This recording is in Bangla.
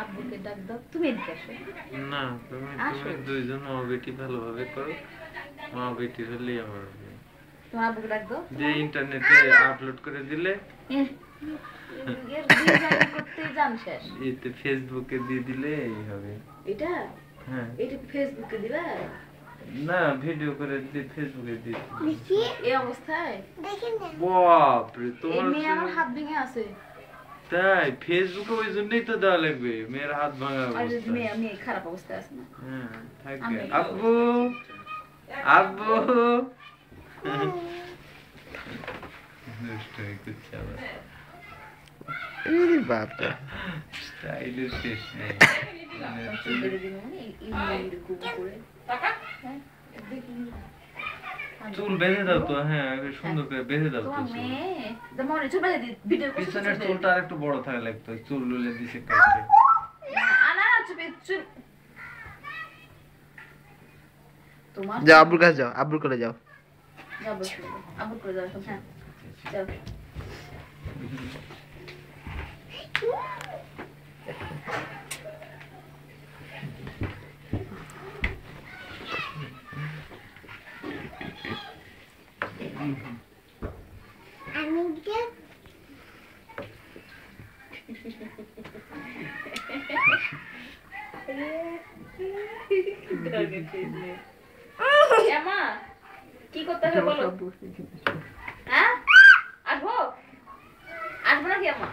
আব্বুকে ডাক দাও, তুমি এদিকে আসো। না তুমি দুইজন মা বেটি ভালোভাবে করো, মা বেটি হলেই আমার তোমার আব্বুকে ডাক দাও। যে ইন্টারনেটে আপলোড করে দিলে করতে জান শেষ, এতে ফেসবুকে দিয়ে দিলে এই হবে। এটা হ্যাঁ এটা ফেসবুকে দিবা না, ভিডিও করে দিয়ে ফেসবুকে দিয়ে দেখি এই অবস্থায় দেখেন না বাপ রে এই তোমার মেয়ে আমার হাত ভেঙে আছে। তাই ফেসবুকে ওই জন্যই তো দেওয়া লাগবে, মেয়ের হাত ভাঙা আর অবস্থা। মেয়ে আমি খারাপ অবস্থায় আছে না। হ্যাঁ থাকবে। আমি আব্বু আব্বু দুষ্টুমি করছে আবার। এই বাপ রে স্টাইলের শেষ নেই। চুল বেঁধে দিবো মানে এইরকম করে হ্যাঁ দেখি চুল বেঁধে দাও তো, হ্যাঁ আগে সুন্দর করে বেঁধে দাও তো তোমার চুল। মেয়ে যেমন চুল বেঁধে দিই ভিডিও করতে পিছনের চুলটা আর একটু বড় থাকা লাগতো, চুল লুলে দিছে কাটে। আনা চুল চুল তোমার যাও আব্বুর কাছে যাও, আব্বুর করে যাও। যাও বসে আবুর করে যাও এখন, হ্যাঁ যাও। আমি যে মা কি করতে হবে বলো? হ্যাঁ আসবো আসবো নাকি আমা?